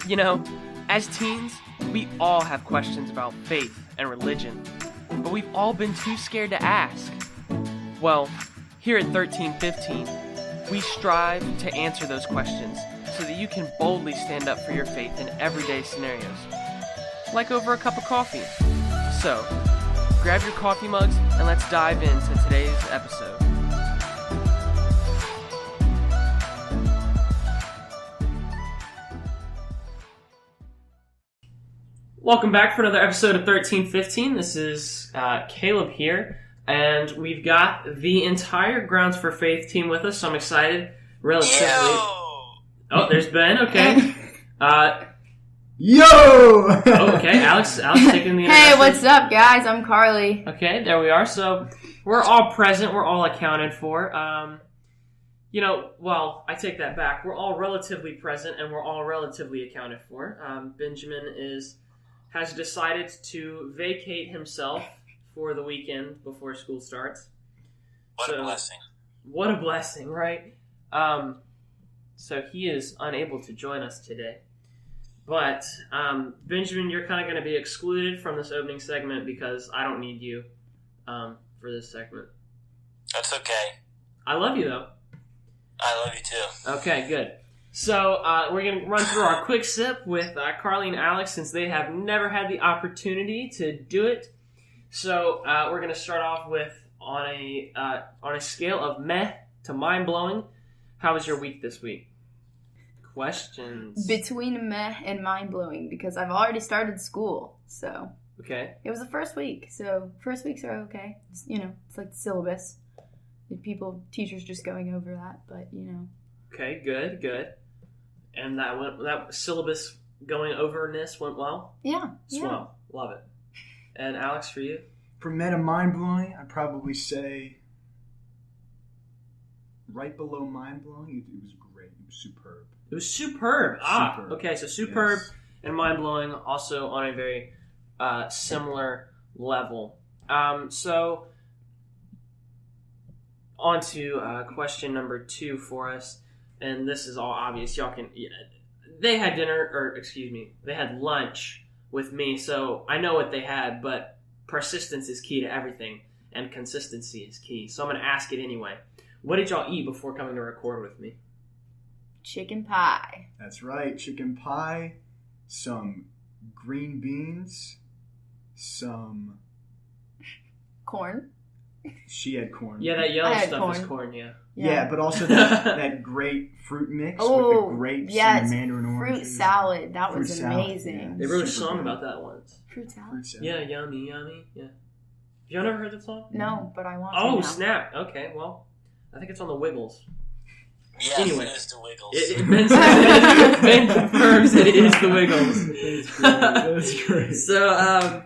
You know, as teens, we all have questions about faith and religion, but we've all been too scared to ask. Well, here at 1315, we strive to answer those questions so that you can boldly stand up for your faith in everyday scenarios, like over a cup of coffee. So, grab your coffee mugs and let's dive into today's episode. Welcome back for another episode of 1315. This is Caleb here, and we've got the entire Grounds for Faith team with us, so I'm excited. Relatively. Oh, there's Ben. Okay. Yo! Oh, okay. Alex taking the introduction. Hey, what's up, guys? I'm Carly. Okay, there we are. So we're all present. We're all accounted for. Well, I take that back. We're all relatively present, and we're all relatively accounted for. Benjamin has decided to vacate himself for the weekend before school starts. What a blessing. What a blessing, right? So he is unable to join us today. But, Benjamin, you're kind of going to be excluded from this opening segment because I don't need you for this segment. That's okay. I love you, though. I love you, too. Okay, good. So, we're going to run through our quick sip with Carly and Alex since they have never had the opportunity to do it. So, we're going to start off with on a scale of meh to mind-blowing. How was your week this week? Questions? Between meh and mind-blowing, because I've already started school, so. Okay. It was the first week, so first weeks are okay. It's like the syllabus. Teachers just going over that, but, Okay, good. And that syllabus going overness went well? Yeah. Swell. Love it. And Alex, for you? For meta mind-blowing, I'd probably say right below mind-blowing, it was great. It was superb. It was superb. Superb. Okay, so superb Yes. and mind-blowing also on a very similar level. So, on to question number 2 for us. And this is all obvious. Y'all can... They had they had lunch with me, so I know what they had, but persistence is key to everything, and consistency is key. So I'm going to ask it anyway. What did y'all eat before coming to record with me? Chicken pie. That's right. Chicken pie, some green beans, some... Corn. She had corn. Yeah, that yellow I had stuff is corn. corn, yeah. Yeah, but also that great fruit mix with the grapes and the mandarin oranges. Fruit salad. That Fruit was salad, amazing. yeah. They wrote a Super song good. about that once. Fruit salad? Fruit salad. Yeah, yummy, yeah. Y'all never heard that song? No, but I want to Oh, now. snap. Okay, well, I think it's on the Wiggles. Yes, Anyway. it is the Wiggles. Ben confirms it is the Wiggles. That's great. So,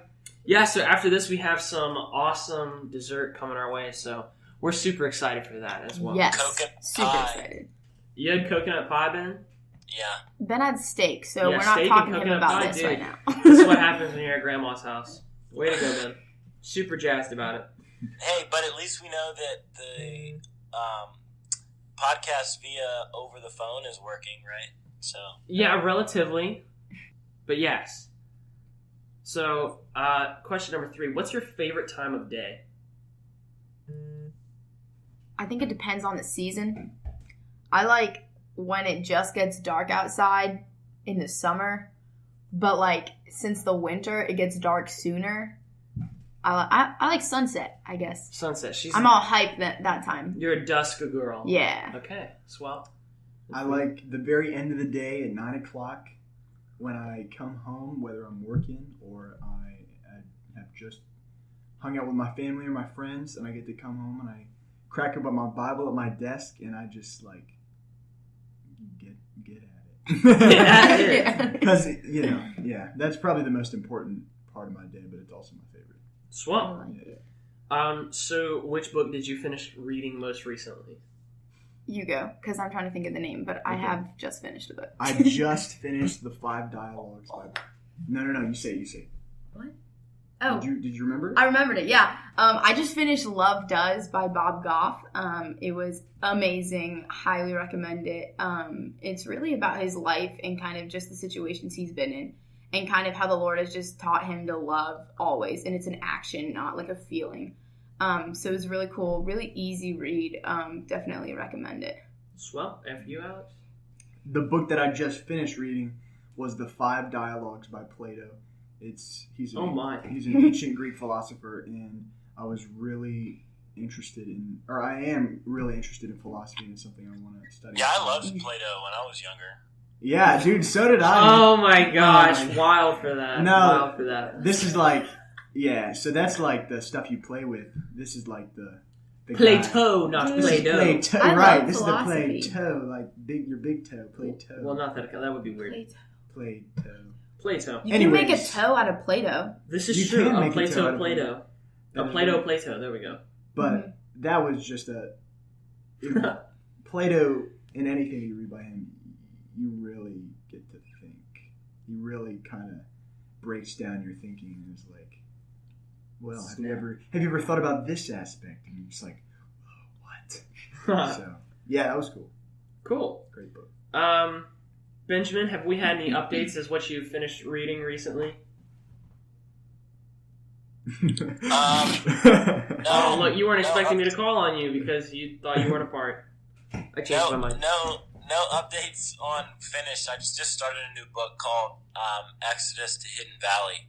so after this we have some awesome dessert coming our way, so we're super excited for that as well. Yes. Coconut Super pie. excited. You had coconut pie, Ben? Yeah. Ben had steak, so Yeah, we're not steak talking and to him coconut about pie, this dude. right now. This is what happens when you're at Grandma's house. Way to go, Ben. Super jazzed about it. Hey, but at least we know that the podcast via over the phone is working, right? So. Yeah, relatively. But yes. So, question number 3. What's your favorite time of day? I think it depends on the season. I like when it just gets dark outside in the summer, but since the winter it gets dark sooner. I like sunset, I guess. Sunset. I'm all hyped that time. You're a dusk girl. Yeah. Okay, swell. I like the very end of the day at 9 o'clock when I come home, whether I'm working or I have just hung out with my family or my friends, and I get to come home and I crack open my Bible at my desk and I just get at it. Yeah. Because that's probably the most important part of my day, but it's also my favorite. Swell. Yeah. So which book did you finish reading most recently? You go, because I'm trying to think of the name, but I have just finished a book. I just finished the 5 Dialogues by... No, you say. What? Oh. Did you remember it? I remembered it, yeah. I just finished Love Does by Bob Goff. It was amazing. Highly recommend it. It's really about his life and kind of just the situations he's been in and kind of how the Lord has just taught him to love always. And it's an action, not like a feeling. So it was really cool. Really easy read. Definitely recommend it. Swell. And for you, Alex? The book that I just finished reading was The Five Dialogues by Plato. He's an ancient Greek philosopher, and I am really interested in philosophy, and it's something I want to study. Yeah, I loved Plato when I was younger. Yeah, dude, so did I. Oh my gosh, wild for that. No, wild for that. This is like, yeah, so that's like the stuff you play with. This is like the Plato, not Play-Doh. Play-Doh, I right? love This philosophy. is the Play-Toe, like your big toe, Play-Toe. Well, not that would be weird. Play-Toe. Plato. You can make a toe out of Play-Doh. This is You true. can A make a toe out Play-Doh, of Play-Doh. A Play-Doh, Play-Doh. There we go. But that was just Plato, in anything you read by him, you really get to think. He really kind of breaks down your thinking and is like, well, have you ever thought about this aspect? And you're just like, oh, what? So, yeah, that was cool. Cool. Great book. Benjamin, have we had any updates as what you've finished reading recently? No. Look, you weren't expecting me to call on you because you thought you weren't a part. I changed my mind. No updates on finish. I just started a new book called Exodus to Hidden Valley,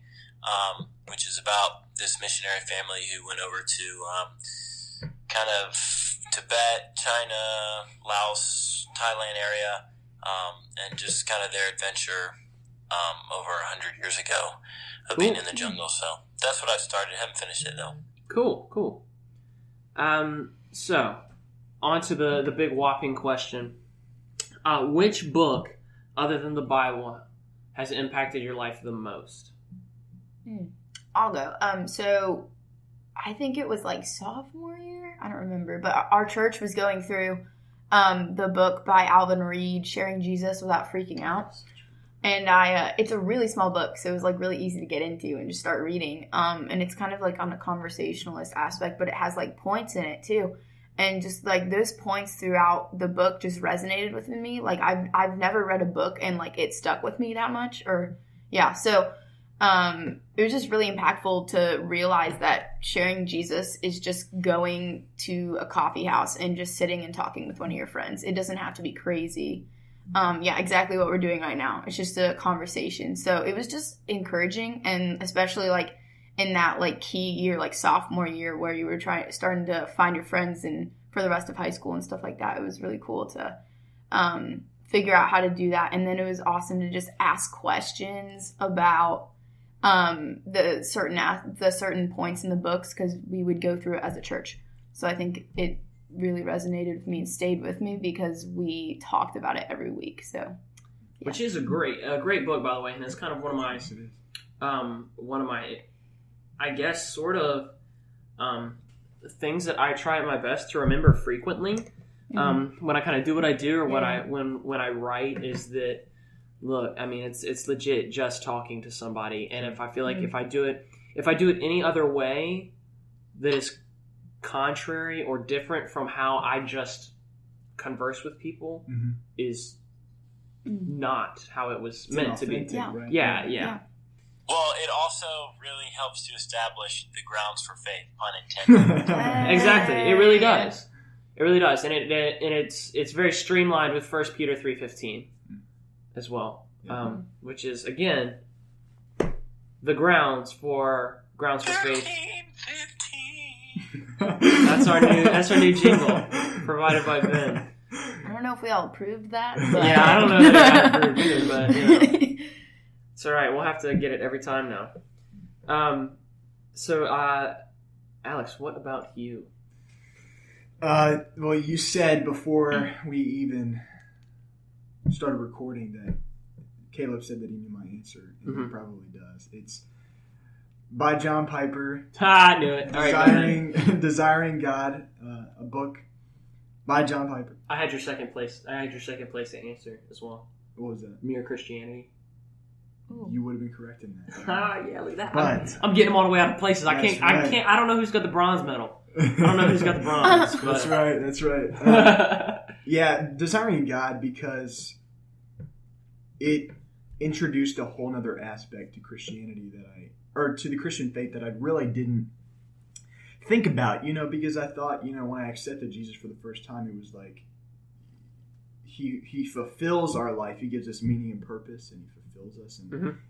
which is about this missionary family who went over to kind of Tibet, China, Laos, Thailand area, and just kind of their adventure over 100 years ago of being in the jungle. So that's what I started. I haven't finished it though. Cool. So on to the big whopping question. Which book, other than the Bible, has impacted your life the most? I'll go. So I think it was like sophomore year. I don't remember, but our church was going through the book by Alvin Reed, Sharing Jesus Without Freaking Out. And it's a really small book, so it was like really easy to get into and just start reading. And it's kind of like on a conversationalist aspect, but it has like points in it too. And just like those points throughout the book just resonated with me. Like I've never read a book and like it stuck with me that much. So it was just really impactful to realize that sharing Jesus is just going to a coffee house and just sitting and talking with one of your friends. It doesn't have to be crazy. Exactly what we're doing right now. It's just a conversation. So it was just encouraging, and especially like in that like key year, like sophomore year, where you were starting to find your friends and for the rest of high school and stuff like that. It was really cool to figure out how to do that. And then it was awesome to just ask questions about the certain points in the books, because we would go through it as a church. So I think it really resonated with me and stayed with me because we talked about it every week. So, yeah. Which is a great book, by the way, and it's kind of one of my, I guess, sort of things that I try my best to remember frequently. When I kind of do what I do, or when I write, is that, look, I mean, it's legit just talking to somebody, and if I feel like if I do it any other way that is contrary or different from how I just converse with people, is not how it was meant to be. Right? Yeah. Well, it also really helps to establish the grounds for faith, pun intended. Exactly. It really does. And it's very streamlined with 1 Peter 3:15 as well, which is, again, the grounds for faith. 15. That's our new jingle provided by Ben. I don't know if we all approved that. But... Yeah, I don't know if I approved either, but you know. It's all right. We'll have to get it every time now. So, Alex, what about you? Well, you said before we even started recording that Caleb said that he knew my answer, and he probably does. It's by John Piper. I knew it. All right, Desiring God, a book by John Piper. I had your second place to answer as well. What was that? Mere Christianity. you would have been correct in that. Yeah, look at that. But I'm getting them all the way out of places. I That's can't. right. I don't know who's got the bronze medal. I don't know who's got the bronze. But. That's right. Yeah, desiring God, because it introduced a whole other aspect to Christianity to the Christian faith that I really didn't think about, because I thought, when I accepted Jesus for the first time, it was like he fulfills our life. He gives us meaning and purpose, and he fulfills us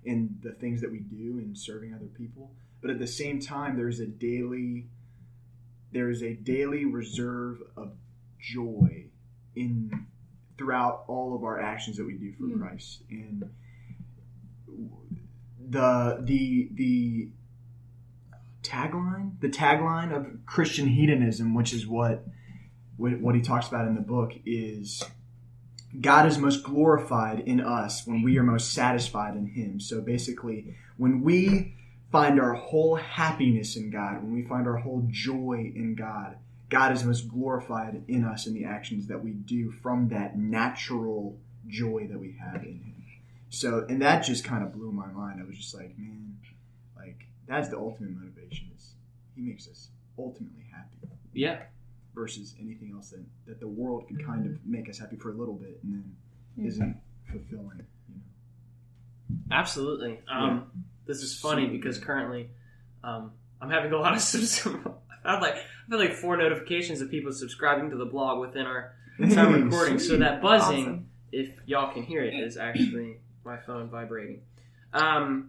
in the things that we do in serving other people. But at the same time, there is a daily reserve of joy throughout all of our actions that we do for Christ. And the tagline of Christian hedonism, which is what he talks about in the book, is God is most glorified in us when we are most satisfied in him. So basically, when we find our whole happiness in God, when we find our whole joy in God, God is most glorified in us in the actions that we do from that natural joy that we have in him. So, and that just kind of blew my mind. I was just like, man, like, that's the ultimate motivation, is he makes us ultimately happy. Yeah. Versus anything else that the world can kind of make us happy for a little bit and then isn't fulfilling. Absolutely. This is funny because currently I'm having a lot of I feel like 4 notifications of people subscribing to the blog within our time recording. So that buzzing, if y'all can hear it, is actually my phone vibrating. After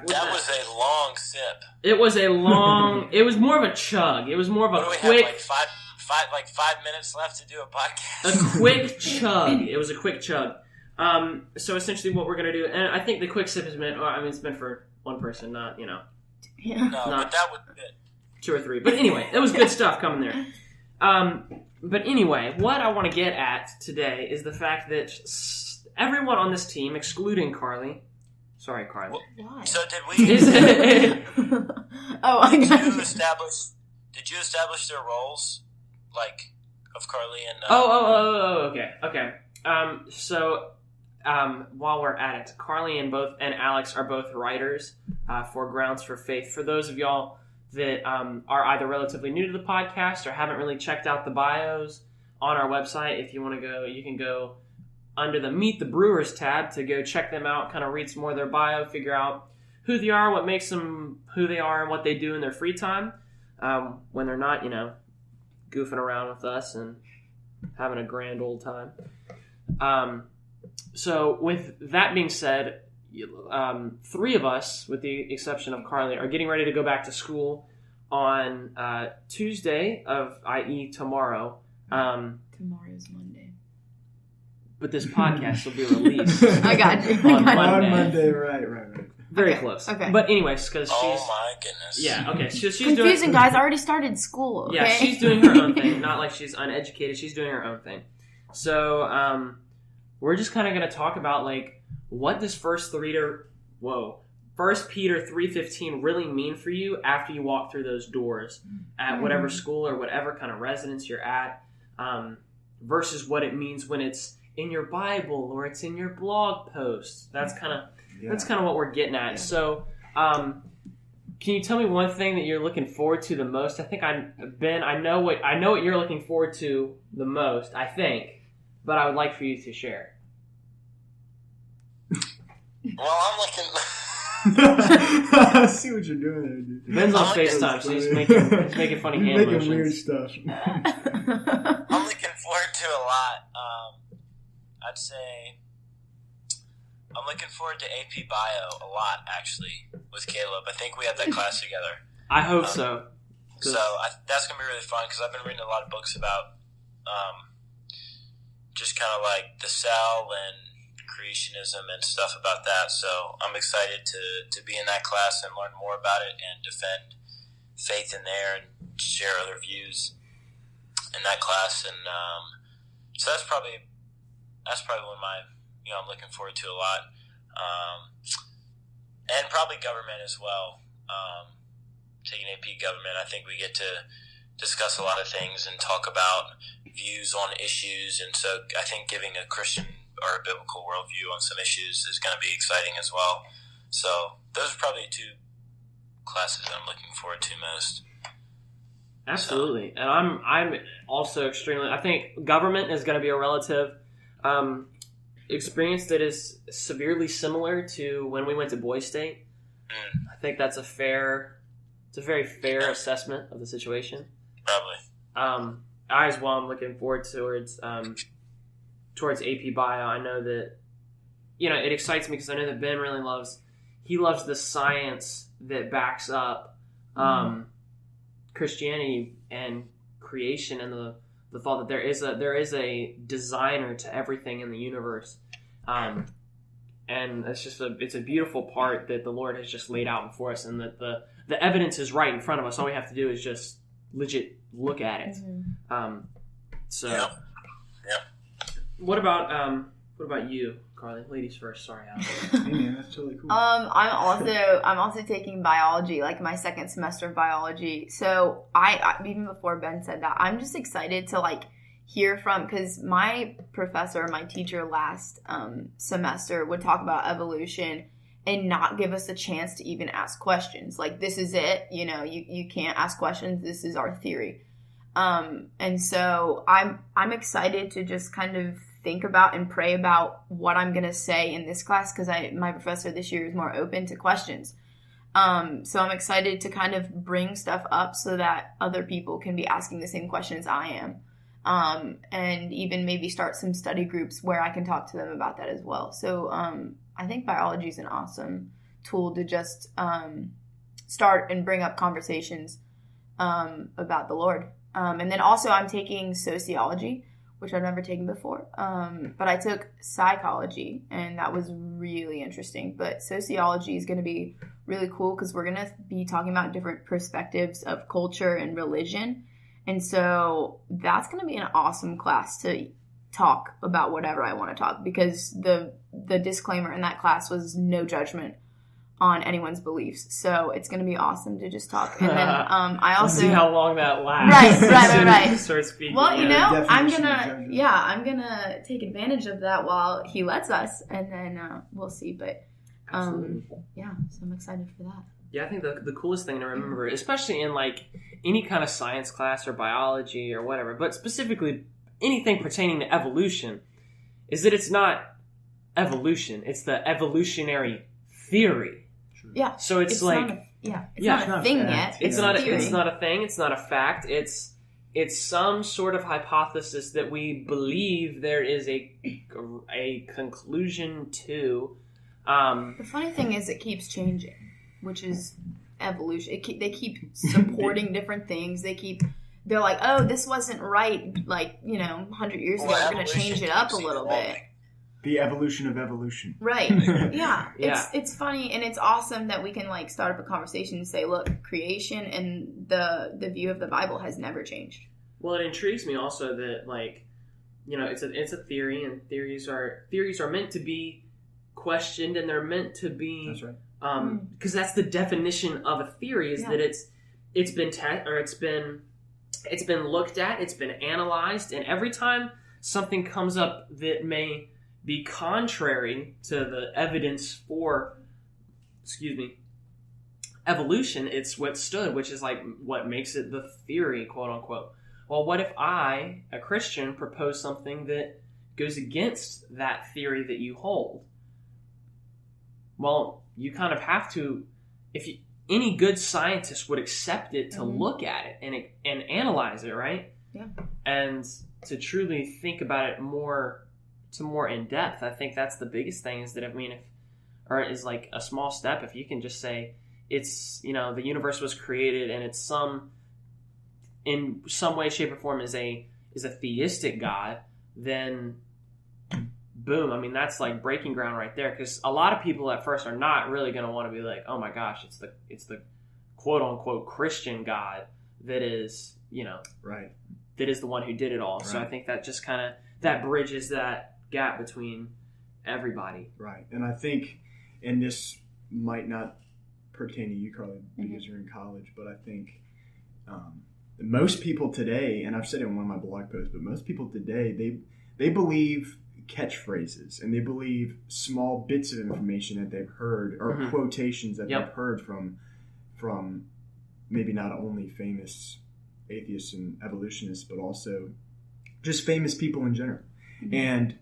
that was a long sip. It was a long. It was more of a chug. It was more of a quick. Have, like 5 minutes left to do a podcast. A quick chug. It was a quick chug. So essentially, what we're gonna do, and I think the quick sip is meant. It's meant for one person, not No, but that was good. 2 or 3. But anyway, it was good stuff coming there. But anyway, what I want to get at today is the fact that everyone on this team, excluding Carly. Sorry, Carly. Why? So did we? I got you. Did you establish their roles, like of Carly and? Okay. While we're at it, Carly and Alex are both writers for Grounds for Faith. For those of y'all that are either relatively new to the podcast or haven't really checked out the bios on our website, if you want to go, you can go under the Meet the Brewers tab to go check them out, kind of read some more of their bio, figure out who they are, what makes them who they are, and what they do in their free time when they're not, goofing around with us and having a grand old time. So with that being said, 3 of us, with the exception of Carly, are getting ready to go back to school on Tuesday, i.e. tomorrow. Tomorrow's Monday. But this podcast will be released. I got you. On Monday, right. Very close. Okay. But anyways, because she's... Oh my goodness. Yeah, okay. She's confusing, guys. I already started school, okay? Yeah, she's doing her own thing. Not like she's uneducated. She's doing her own thing. So, we're just kind of going to talk about, like, what does 1 Peter 3:15 really mean for you after you walk through those doors at whatever school or whatever kind of residence you're at, versus what it means when it's in your Bible or it's in your blog post. That's kind of what we're getting at. Yeah. So, can you tell me one thing that you're looking forward to the most? I think Ben, I know what you're looking forward to the most, I think, but I would like for you to share. Well, I'm looking. I see what you're doing there, dude. Ben's on FaceTime, so he's making funny hand motions. Weird stuff. I'm looking forward to a lot. I'd say I'm looking forward to AP Bio a lot, actually, with Caleb. I think we have that class together. I hope so. So that's going to be really fun because I've been reading a lot of books about just kind of like the cell and creationism and stuff about that. So I'm excited to be in that class and learn more about it and defend faith in there and share other views in that class. And so that's probably one of my, I'm looking forward to a lot. And probably government as well. Taking AP government, I think we get to discuss a lot of things and talk about views on issues. And so I think giving a Christian or a biblical worldview on some issues is going to be exciting as well. So those are probably two classes I'm looking forward to most. Absolutely. And I'm also extremely, I think government is going to be a relative experience that is severely similar to when we went to Boys State. I think that's it's a very fair assessment of the situation. Probably. I as well am looking forward towards AP Bio. I know that, it excites me because I know that Ben really loves the science that backs up Christianity and creation and the thought that there is a designer to everything in the universe. And it's a beautiful part that the Lord has just laid out before us, and that the evidence is right in front of us. All we have to do is just legit look at it. Yeah. What about you, Carly? Ladies first. Sorry, Alex. Hey man, that's totally cool. I'm also taking biology, like my second semester of biology. So I even before Ben said that, I'm just excited to like hear from, because my professor, my teacher last semester would talk about evolution and not give us a chance to even ask questions. Like, this is it, you can't ask questions. This is our theory. And so I'm excited to just kind of think about and pray about what I'm going to say in this class, because my professor this year is more open to questions. So I'm excited to kind of bring stuff up so that other people can be asking the same questions I am. And even maybe start some study groups where I can talk to them about that as well. So I think biology is an awesome tool to just start and bring up conversations about the Lord. And then also I'm taking sociology, which I've never taken before. But I took psychology, and that was really interesting. But sociology is going to be really cool because we're going to be talking about different perspectives of culture and religion. And so that's going to be an awesome class to talk about whatever I want to talk, because the disclaimer in that class was no judgment on anyone's beliefs. So it's going to be awesome to just talk. And then I also see how long that lasts. Right. Start speaking. Well, I'm Definition gonna take advantage of that while he lets us, and then we'll see. But yeah, so I'm excited for that. Yeah, I think the coolest thing to remember, especially in like any kind of science class or biology or whatever, but specifically anything pertaining to evolution, is that it's not evolution; it's the evolutionary theory. Yeah. So it's like it's not a thing yet. It's not a thing. It's not a fact. It's some sort of hypothesis that we believe there is a conclusion to. The funny thing is, it keeps changing, which is evolution. They keep supporting different things. They're like, oh, this wasn't right. Like 100 years ago, we're going to change it up a little bit. The evolution of evolution. Right. Yeah. It's funny, and it's awesome that we can like start up a conversation and say, look, creation and the view of the Bible has never changed. Well, it intrigues me also that it's a theory, and theories are meant to be questioned, and they're meant to be. That's right. Because that's the definition of a theory, is that it's been looked at, it's been analyzed, and every time something comes up that may be contrary to the evidence for, evolution, it's what stood, which is like what makes it the theory, quote unquote. Well, what if I, a Christian, propose something that goes against that theory that you hold? Well, you kind of have to, any good scientist would accept it to look at it and analyze it, right? Yeah. And to truly think about it more in depth. I think that's the biggest thing, is that is like a small step. If you can just say it's, the universe was created and it's in some way, shape, or form is a theistic God, then boom. I mean, that's like breaking ground right there, because a lot of people at first are not really going to want to be like, oh my gosh, it's the quote unquote Christian God that is, right, that is the one who did it all. Right. So I think that just kind of that bridges that gap between everybody. Right. And I think, and this might not pertain to you, Carly, because you're in college, but I think most people today, and I've said it in one of my blog posts, but most people today, they believe catchphrases, and they believe small bits of information that they've heard, or quotations that they've heard from maybe not only famous atheists and evolutionists, but also just famous people in general. And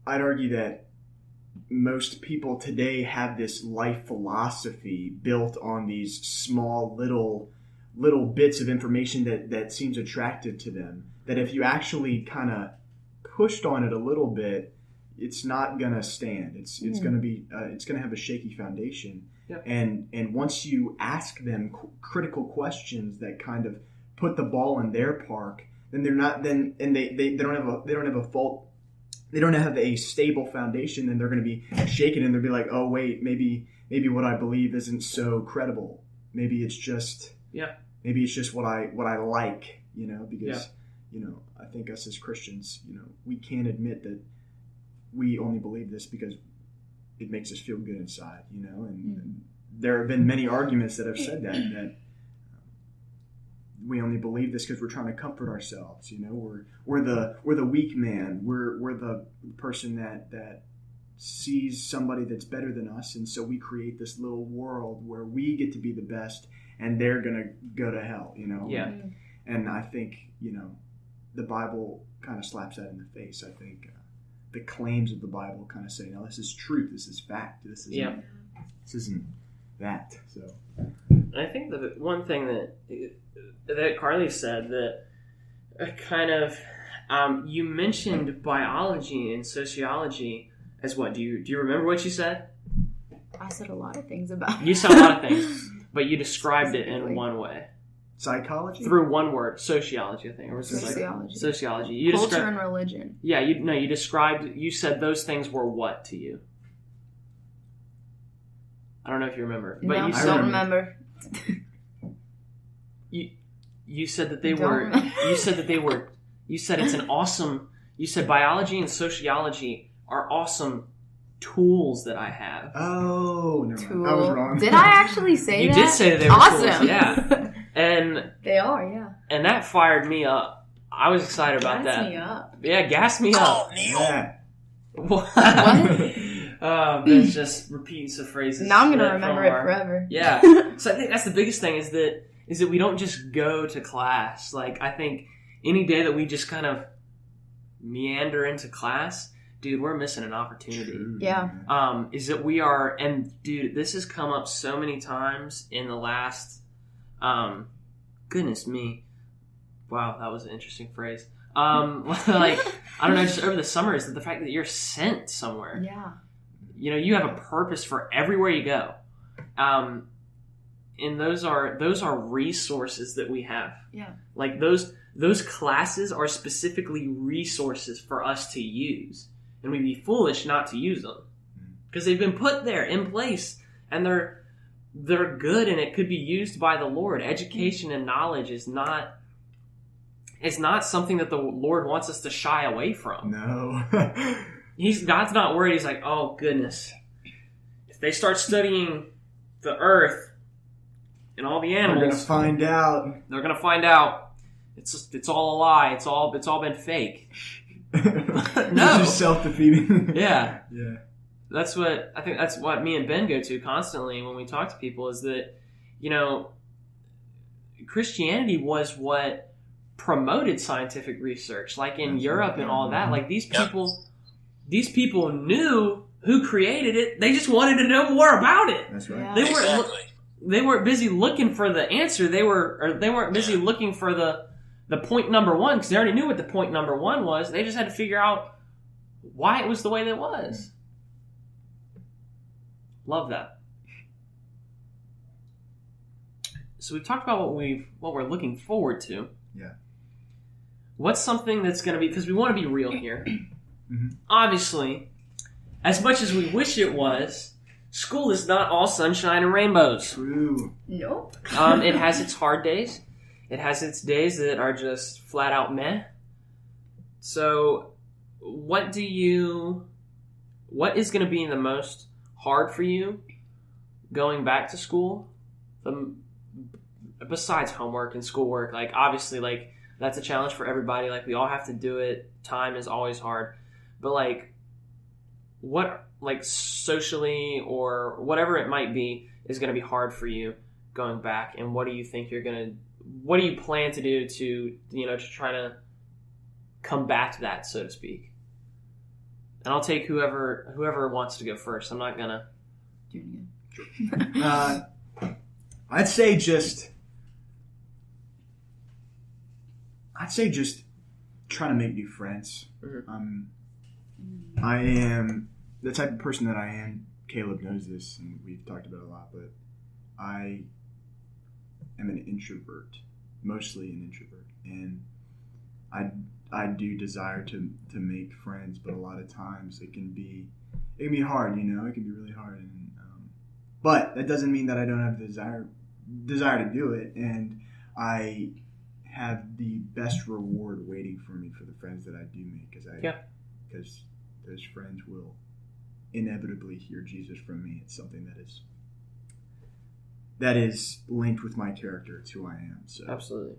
I'd argue that most people today have this life philosophy built on these small little bits of information that seems attractive to them, that if you actually kind of pushed on it a little bit, it's not gonna stand. It's gonna be it's gonna have a shaky foundation. Yep. And once you ask them critical questions that kind of put the ball in their park, then they're not then and they don't have a stable foundation. Then they're going to be shaken, and they'll be like, oh wait, maybe what I believe isn't so credible. Maybe it's just what I like, because I think us as Christians, we can't admit that we only believe this because it makes us feel good inside, and there have been many arguments that have said that we only believe this because we're trying to comfort ourselves. We're the weak man. We're the person that sees somebody that's better than us, and so we create this little world where we get to be the best, and they're gonna go to hell. Yeah. And I think the Bible kind of slaps that in the face. I think the claims of the Bible kind of say, no, this is truth. This is fact. This isn't that. So I think that one thing that Carly said that kind of you mentioned biology and sociology as what? Do you remember what you said? I said a lot of things about it. You said a lot of things, but you described it in one way. Psychology? Through one word. Sociology, I think. Or was it Sociology. Sociology. You Culture and religion. Yeah, you said those things were what to you? I don't know if you remember. But no, you I don't remember. You said that they were. You said it's an awesome. You said biology and sociology are awesome tools that I have. Oh, never mind. I was wrong. Did I actually say that? You did say that they were awesome. tools. Yeah, and they are. Yeah, and that fired me up. I was excited about that. Gas me up. Yeah, gas me up. Oh, Neil. Yeah. What? That's just repeats of phrases. Now I'm going to remember it forever. Yeah. So I think that's the biggest thing is that we don't just go to class. Like, I think any day that we just kind of meander into class, dude, we're missing an opportunity. True. Yeah. Is that we are, and dude, this has come up so many times in the last, goodness me. Wow, that was an interesting phrase. Like, I don't know, just over the summer is that the fact that you're sent somewhere. Yeah. You have a purpose for everywhere you go. And those are resources that we have. Yeah. Like those classes are specifically resources for us to use. And we'd be foolish not to use them. Because they've been put there in place and they're good and it could be used by the Lord. Education and knowledge is not something that the Lord wants us to shy away from. No. God's not worried. He's like, oh goodness, if they start studying the earth and all the animals, they're gonna find out. It's all a lie. It's all been fake. No, it's just self-defeating. Yeah. Yeah. That's what me and Ben go to constantly when we talk to people is that, Christianity was what promoted scientific research, like in Europe and all that. Like these people knew who created it. They just wanted to know more about it. That's right. Yeah. They weren't busy looking for the answer. They weren't busy looking for the point number one because they already knew what the point number one was. They just had to figure out why it was the way that it was. Love that. So we've talked about what we're looking forward to. Yeah. What's something that's going to be, because we want to be real here. Mm-hmm. Obviously, as much as we wish it was, school is not all sunshine and rainbows. True. Nope. It has its hard days. It has its days that are just flat out meh. So, what is going to be the most hard for you going back to school? Besides homework and schoolwork, like obviously, like that's a challenge for everybody. Like we all have to do it. Time is always hard. but like what, like socially or whatever it might be, is going to be hard for you going back, and what do you think what do you plan to do to, to try to combat that, so to speak? And I'll take whoever wants to go first. I'm not gonna. I'd say just trying to make new friends. Mm-hmm. I am the type of person that I am. Caleb knows this, and we've talked about it a lot, but I am an introvert, mostly an introvert, and I do desire to make friends, but a lot of times it can be hard, it can be really hard, and but that doesn't mean that I don't have the desire to do it, and I have the best reward waiting for me for the friends that I do make, because those friends will inevitably hear Jesus from me. It's something that is linked with my character. It's who I am. So absolutely,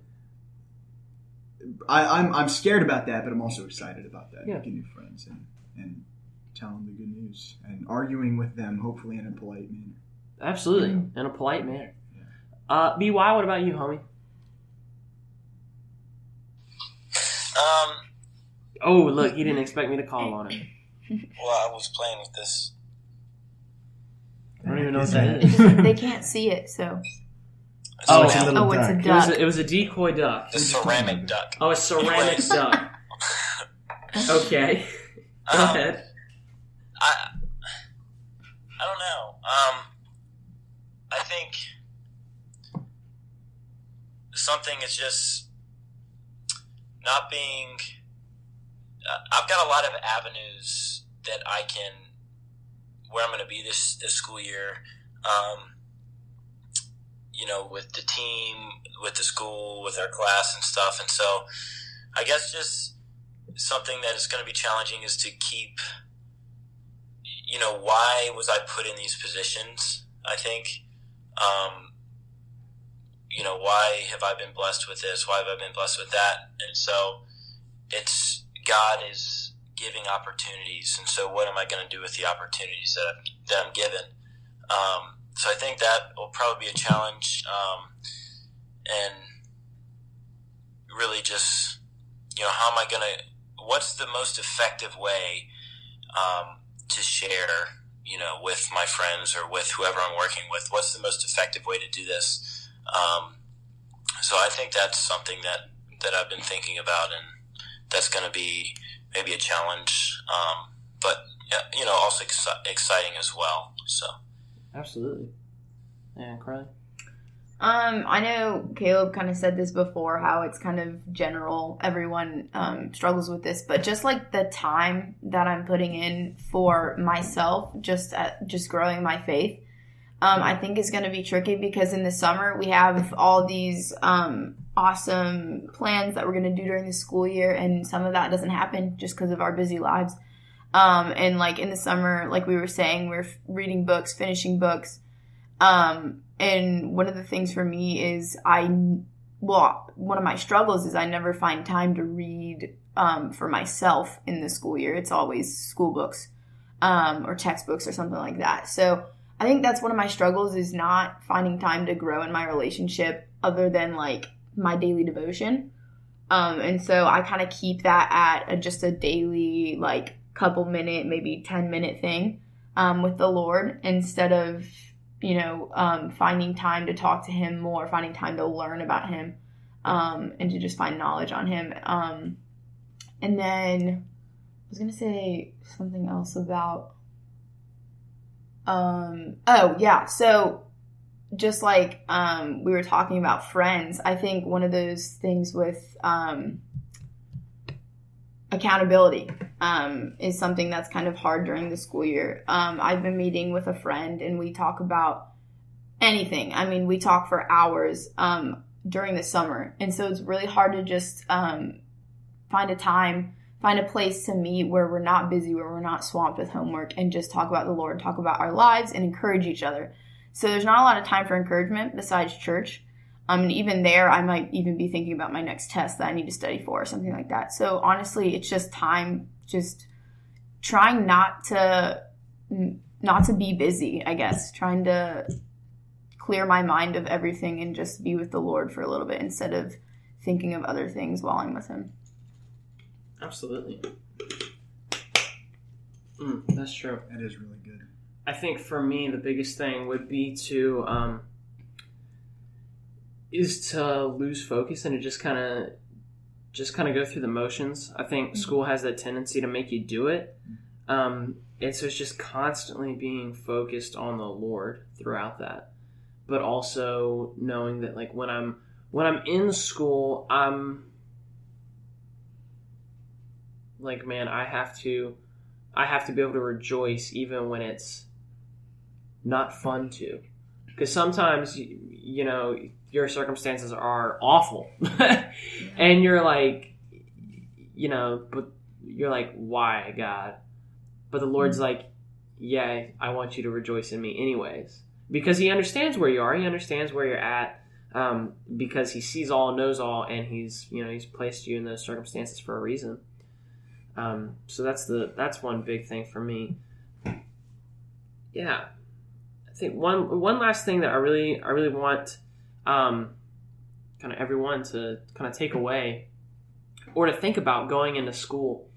I'm scared about that, but I'm also excited about that. Yeah. Making new friends and telling the good news and arguing with them, hopefully in a polite manner. Absolutely, in a polite manner. Yeah. BY, what about you, homie? Oh, look, he didn't expect me to call on it. Well, I was playing with this. I don't even know what that It's is. just, they can't see it, so. It's Oh, a it's a duck. little It's a duck. duck. It was a decoy duck. The ceramic duck. Oh, a ceramic Anyways. duck. Okay. Go ahead. I don't know. I think something is just not being. I've got a lot of avenues that I can, where I'm going to be this school year. With the team, with the school, with our class and stuff, and so I guess just something that is going to be challenging is to keep. Why was I put in these positions? I think, why have I been blessed with this? Why have I been blessed with that? And so it's God is giving opportunities. And so what am I going to do with the opportunities that I'm given? So I think that will probably be a challenge. And really just, how am I going to, what's the most effective way to share, with my friends or with whoever I'm working with? What's the most effective way to do this? So I think that's something that I've been thinking about, and that's going to be maybe a challenge, but also exciting as well. So Absolutely. Yeah, Carly? I know Caleb kind of said this before, how it's kind of general. Everyone struggles with this, but just like the time that I'm putting in for myself, just growing my faith, I think is going to be tricky, because in the summer we have all these awesome plans that we're going to do during the school year, and some of that doesn't happen just because of our busy lives. And like in the summer, like we were saying, we're reading books, finishing books. And one of the things for me is one of my struggles is I never find time to read for myself in the school year. It's always school books or textbooks or something like that. So I think that's one of my struggles, is not finding time to grow in my relationship other than like my daily devotion. And so I kind of keep that at just a daily, like couple minute, maybe 10-minute thing with the Lord, instead of finding time to talk to him more, finding time to learn about him, and to just find knowledge on him. And then I was going to say something else about, so just like we were talking about friends, I think one of those things with accountability is something that's kind of hard during the school year. I've been meeting with a friend, and we talk about anything. I mean, we talk for hours during the summer. And so it's really hard to just find a place to meet where we're not busy, where we're not swamped with homework, and just talk about the Lord, talk about our lives, and encourage each other. So there's not a lot of time for encouragement besides church. And even there, I might even be thinking about my next test that I need to study for or something like that. So honestly, it's just time just trying not to be busy, I guess. Trying to clear my mind of everything and just be with the Lord for a little bit instead of thinking of other things while I'm with him. Absolutely. That's true. That is really good. I think for me, the biggest thing would be to lose focus and to just kind of go through the motions. I think school has that tendency to make you do it. And so it's just constantly being focused on the Lord throughout that. But also knowing that like when I'm in school, I'm like, man, I have to be able to rejoice even when it's not fun to. Because sometimes, you know, your circumstances are awful. And you're like, you know, but you're like, why, God? But the Lord's like, yeah, I want you to rejoice in me anyways. Because he understands where you are. He understands where you're at. Because he sees all, knows all, and he's placed you in those circumstances for a reason. So that's one big thing for me. Yeah. I think one last thing that I really want kind of everyone to kind of take away or to think about going into school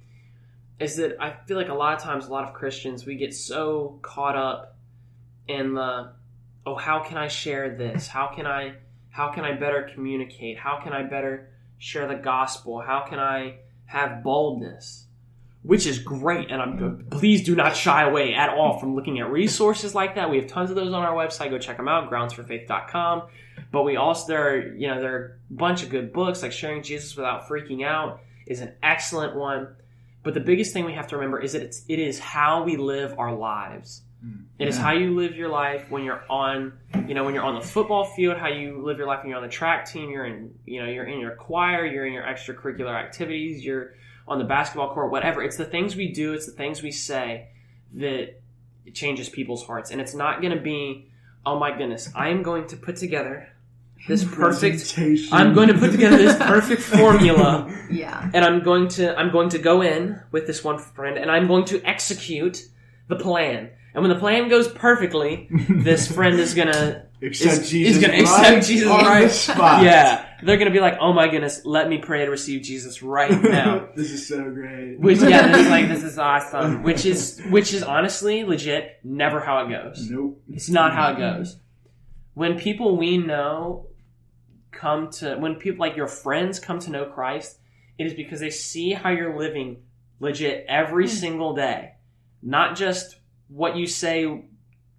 is that I feel like a lot of times, a lot of Christians, we get so caught up in the, oh, how can I share this? How can I better communicate? How can I better share the gospel? How can I have boldness? Which is great, and please do not shy away at all from looking at resources like that. We have tons of those on our website. Go check them out, groundsforfaith.com. But we also there are a bunch of good books like Sharing Jesus Without Freaking Out is an excellent one. But the biggest thing we have to remember is that it is how we live our lives. It is how you live your life when you're on the football field, how you live your life when you're on the track team, you're in your choir, you're in your extracurricular activities, you're on the basketball court, whatever. It's the things we do, it's the things we say that changes people's hearts. And it's not going to be, oh my goodness, I am going to put together this perfect formula. Yeah. And I'm going to go in with this one friend and I'm going to execute the plan. And when the plan goes perfectly, this friend is going to accept Jesus right on the spot. Yeah. They're going to be like, oh my goodness, let me pray to receive Jesus right now. This is so great. This is awesome. Which is honestly, legit, never how it goes. Nope. It's not how it goes. When people we know when people like your friends come to know Christ, it is because they see how you're living legit every single day. Not just what you say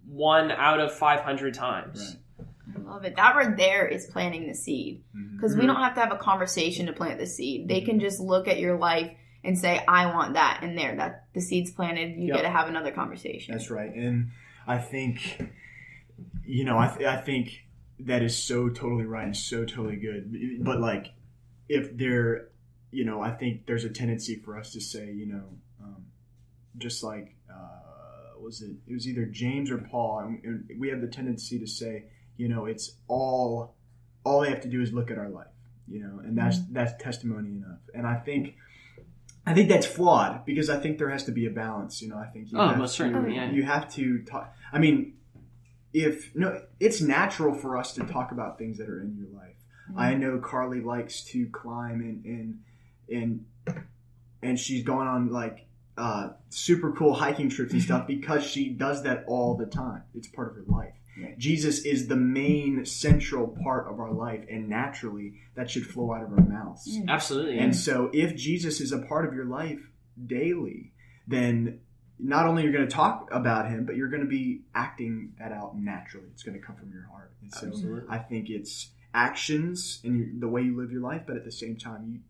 1 out of 500 times. Right. I love it. That right there is planting the seed. Because we don't have to have a conversation to plant the seed. They can just look at your life and say, I want that. And there, that the seed's planted. You get to have another conversation. That's right. And I think, I think that is so totally right and so totally good. But like, if there, I think there's a tendency for us to say, just like, it was either James or Paul, and we have the tendency to say, it's all they have to do is look at our life, and that's testimony enough. And I think that's flawed because I think there has to be a balance. I think you have to talk. I mean, it's natural for us to talk about things that are in your life. I know Carly likes to climb and she's gone on like super cool hiking trips and stuff because she does that all the time. It's part of her life. Right. Jesus is the main central part of our life, and naturally that should flow out of our mouths. Absolutely. And so if Jesus is a part of your life daily, then not only you're going to talk about him, but you're going to be acting that out naturally. It's going to come from your heart. And so I think it's actions and the way you live your life, but at the same time,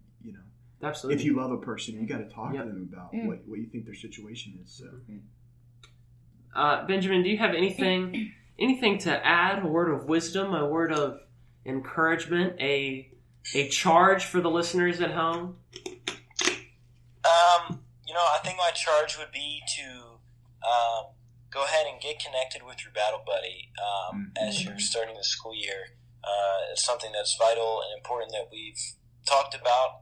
absolutely. If you love a person, you got to talk to them about what you think their situation is. So, Benjamin, do you have anything to add? A word of wisdom, a word of encouragement, a charge for the listeners at home? I think my charge would be to go ahead and get connected with your battle buddy as you're starting the school year. It's something that's vital and important that we've talked about.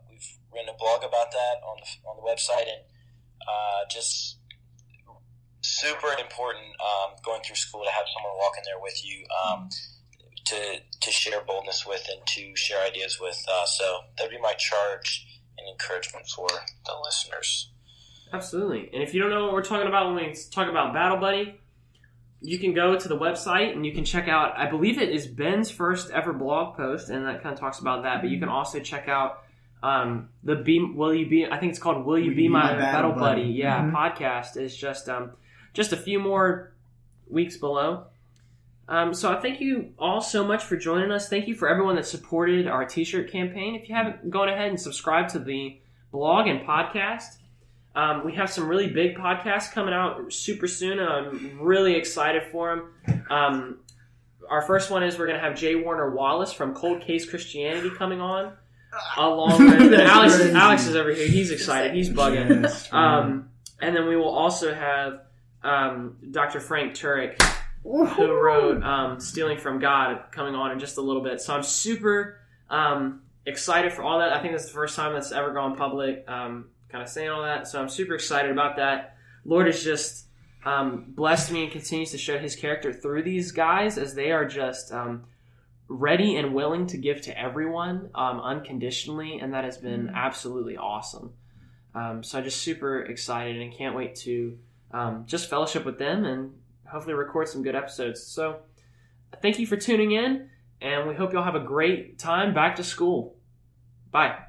We've written a blog about that on the website, and just super important going through school to have someone walking there with you to share boldness with and to share ideas with. So that'd be my charge and encouragement for the listeners. Absolutely. And if you don't know what we're talking about when we talk about Battle Buddy, you can go to the website and you can check out, I believe it is Ben's first ever blog post, and that kind of talks about that. But you can also check out I think it's called Will You Be My Battle Buddy? Yeah, podcast is just a few more weeks below. So I thank you all so much for joining us. Thank you for everyone that supported our t-shirt campaign. If you haven't, go ahead and subscribe to the blog and podcast. We have some really big podcasts coming out super soon, and I'm really excited for them. Our first one is we're going to have J. Warner Wallace from Cold Case Christianity coming on. Along with Alex is over here. He's excited. He's bugging. Yes, and then we will also have Dr. Frank Turek, who wrote Stealing from God, coming on in just a little bit. So I'm super excited for all that. I think that's the first time that's ever gone public, kind of saying all that. So I'm super excited about that. Lord has just blessed me and continues to show his character through these guys as they are just ready and willing to give to everyone unconditionally, and that has been absolutely awesome. So I'm just super excited and can't wait to just fellowship with them and hopefully record some good episodes. So thank you for tuning in, and we hope you'll have a great time back to school. Bye.